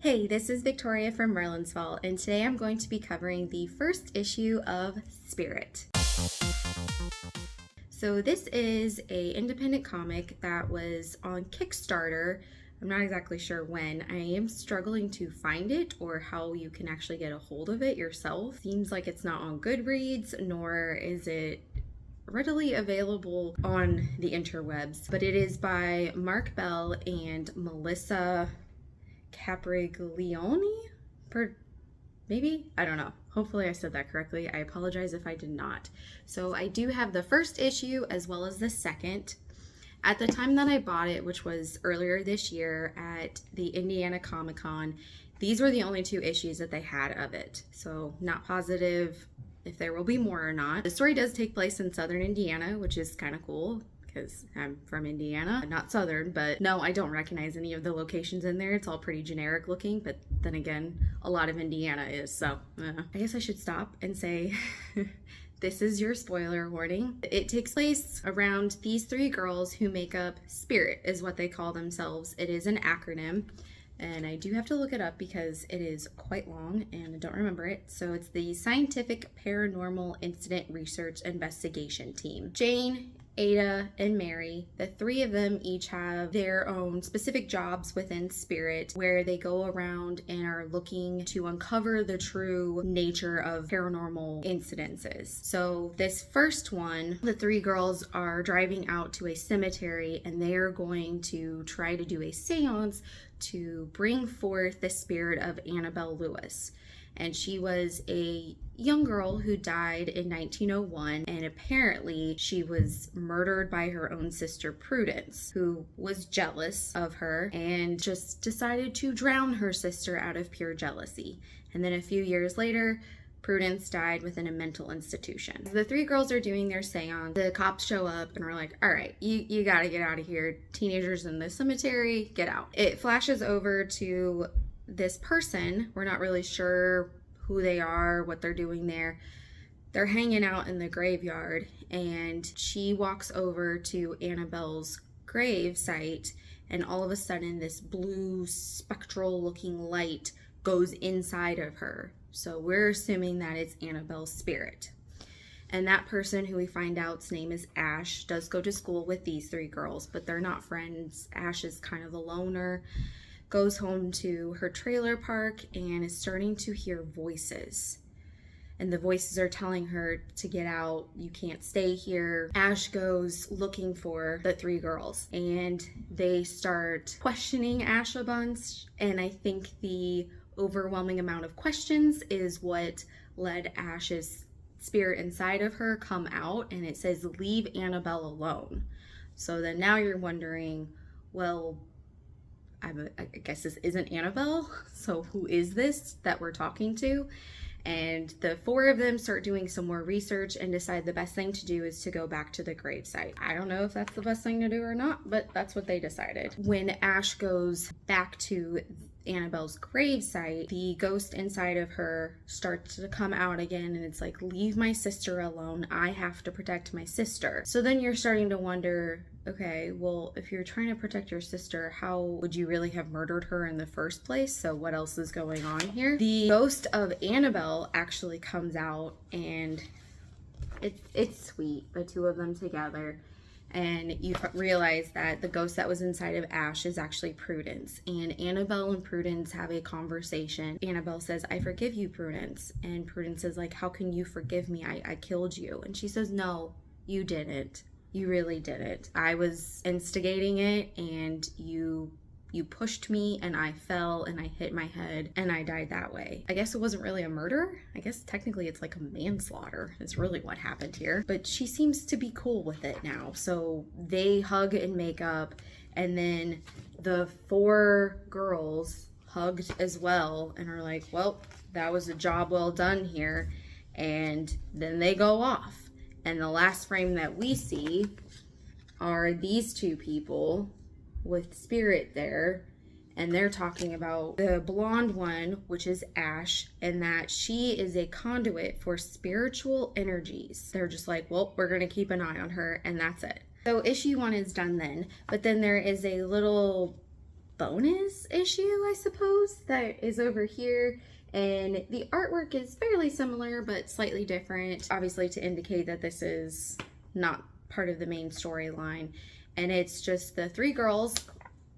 Hey, this is Victoria from Merlin's Vault, and today I'm going to be covering the first issue of Spirit. So this is a independent comic that was on Kickstarter. I'm not exactly sure when. I am struggling to find it or how you can actually get a hold of it yourself. Seems like it's not on Goodreads, nor is it readily available on the interwebs, but it is by Mark Bell and Melissa Capriglione? Maybe? I don't know. Hopefully I said that correctly. I apologize if I did not. So I do have the first issue as well as the second. At the time that I bought it, which was earlier this year at the Indiana Comic Con, these were the only two issues that they had of it. So not positive if there will be more or not. The story does take place in southern Indiana, which is kind of cool because I'm from Indiana, not southern, but no, I don't recognize any of the locations in there. It's all pretty generic looking, but then again, a lot of Indiana is, so I guess I should stop and say this is your spoiler warning. It takes place around these three girls who make up S.P.I.R.I.T, is what they call themselves. It is an acronym, and I do have to look it up because it is quite long and I don't remember it. So it's the Scientific Paranormal Incident Research Investigation Team. Jane, Ada, and Mary, the three of them each have their own specific jobs within S.P.I.R.I.T, where they go around and are looking to uncover the true nature of paranormal incidences. So this first one, the three girls are driving out to a cemetery and they are going to try to do a seance to bring forth the spirit of Annabelle Lewis. And she was a young girl who died in 1901, and apparently she was murdered by her own sister Prudence, who was jealous of her and just decided to drown her sister out of pure jealousy. And then a few years later, Prudence died within a mental institution. The three girls are doing their seance. The cops show up and are like, all right, you gotta get out of here. Teenagers in the cemetery, get out. It flashes over to this person. We're not really sure who they are, what they're doing there. They're hanging out in the graveyard, and she walks over to Annabelle's grave site, and all of a sudden this blue spectral looking light goes inside of her. So we're assuming that it's Annabelle's spirit. And that person, who we find out's name is Ash, does go to school with these three girls, but they're not friends. Ash is kind of a loner, goes home to her trailer park and is starting to hear voices. And the voices are telling her to get out, you can't stay here. Ash goes looking for the three girls and they start questioning Ash a bunch. And I think the overwhelming amount of questions is what let Ash's spirit inside of her come out, and it says, leave Annabelle alone. So then now you're wondering, well, I guess this isn't Annabelle, so who is this that we're talking to? And the four of them start doing some more research and decide the best thing to do is to go back to the gravesite. I don't know if that's the best thing to do or not, but that's what they decided. When Ash goes back to Annabelle's gravesite, the ghost inside of her starts to come out again, and it's like, leave my sister alone. I have to protect my sister. So then you're starting to wonder, okay, well, if you're trying to protect your sister, how would you really have murdered her in the first place? So what else is going on here? The ghost of Annabelle actually comes out, and it's sweet, the two of them together. And you realize that the ghost that was inside of Ash is actually Prudence. And Annabelle and Prudence have a conversation. Annabelle says, I forgive you, Prudence. And Prudence is like, how can you forgive me? I killed you. And she says, no, you didn't. You really didn't. I was instigating it, and you pushed me and I fell and I hit my head and I died that way. I guess it wasn't really a murder. I guess technically it's like a manslaughter is really what happened here. But she seems to be cool with it now. So they hug and make up, and then the four girls hugged as well and are like, well, that was a job well done here. And then they go off. And the last frame that we see are these two people with Spirit there, and they're talking about the blonde one, which is Ash, and that she is a conduit for spiritual energies. They're just like, well, we're gonna keep an eye on her, and that's it. So issue 1 is done then, but then there is a little bonus issue, I suppose, that is over here. And the artwork is fairly similar, but slightly different, obviously to indicate that this is not part of the main storyline. And it's just the three girls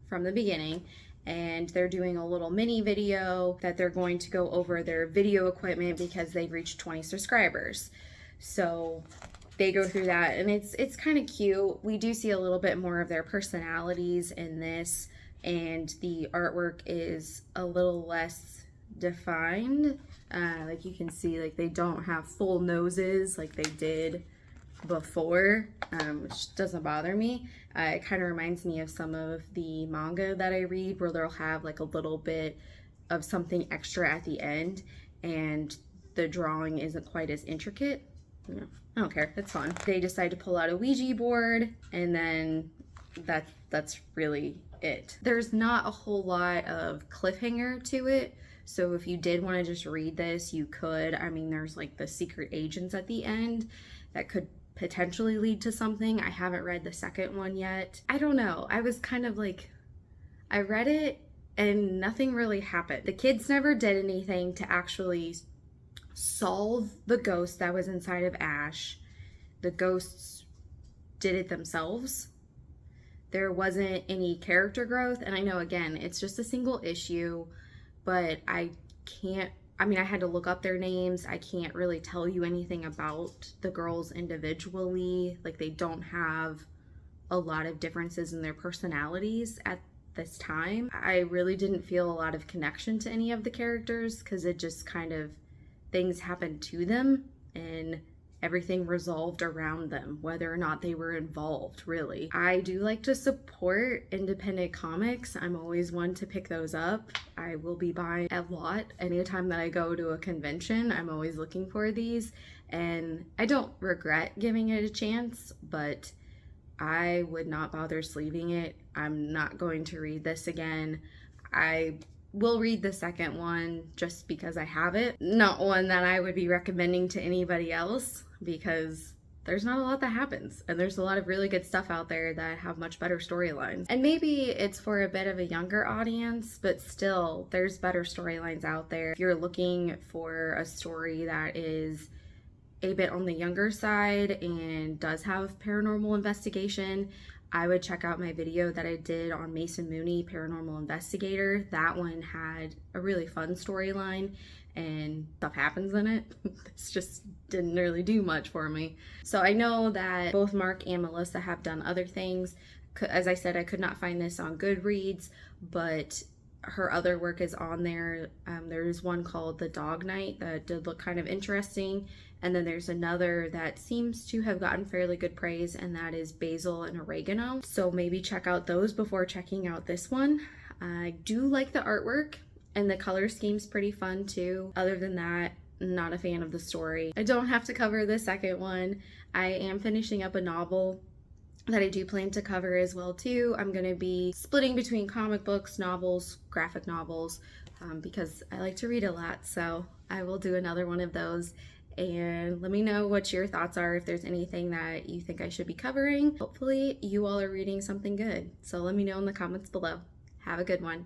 from the beginning, and they're doing a little mini video that they're going to go over their video equipment because they've reached 20 subscribers. So they go through that, and it's kind of cute. We do see a little bit more of their personalities in this, and the artwork is a little less defined. Like you can see, like they don't have full noses like they did before, which doesn't bother me. It kind of reminds me of some of the manga that I read where they'll have like a little bit of something extra at the end and the drawing isn't quite as intricate. You know, I don't care, it's fun. They decide to pull out a Ouija board, and then that's really it. There's not a whole lot of cliffhanger to it, so if you did want to just read this, you could. I mean, there's like the secret agents at the end that could potentially lead to something. I haven't read the second one yet. I don't know. I was kind of like, I read it and nothing really happened. The kids never did anything to actually solve the ghost that was inside of Ash. The ghosts did it themselves. There wasn't any character growth, and I know, again, it's just a single issue, but I had to look up their names. I can't really tell you anything about the girls individually. Like, they don't have a lot of differences in their personalities at this time. I really didn't feel a lot of connection to any of the characters because it just kind of, things happened to them and everything resolved around them, whether or not they were involved, really. I do like to support independent comics. I'm always one to pick those up. I will be buying a lot. Anytime that I go to a convention, I'm always looking for these, and I don't regret giving it a chance, but I would not bother sleeving it. I'm not going to read this again. I will read the second one just because I have it. Not one that I would be recommending to anybody else because there's not a lot that happens, and there's a lot of really good stuff out there that have much better storylines. And maybe it's for a bit of a younger audience, but still, there's better storylines out there. If you're looking for a story that is a bit on the younger side and does have paranormal investigation, I would check out my video that I did on Mason Mooney, Paranormal Investigator. That one had a really fun storyline and stuff happens in it. This just didn't really do much for me. So I know that both Mark and Melissa have done other things. As I said, I could not find this on Goodreads, but her other work is on there. There's one called The Dog Night that did look kind of interesting. And then there's another that seems to have gotten fairly good praise, and that is Basil and Oregano. So maybe check out those before checking out this one. I do like the artwork, and the color scheme's pretty fun too. Other than that, not a fan of the story. I don't have to cover the second one. I am finishing up a novel that I do plan to cover as well too. I'm going to be splitting between comic books, novels, graphic novels, because I like to read a lot, so I will do another one of those. And let me know what your thoughts are, if there's anything that you think I should be covering. Hopefully you all are reading something good, so let me know in the comments below. Have a good one.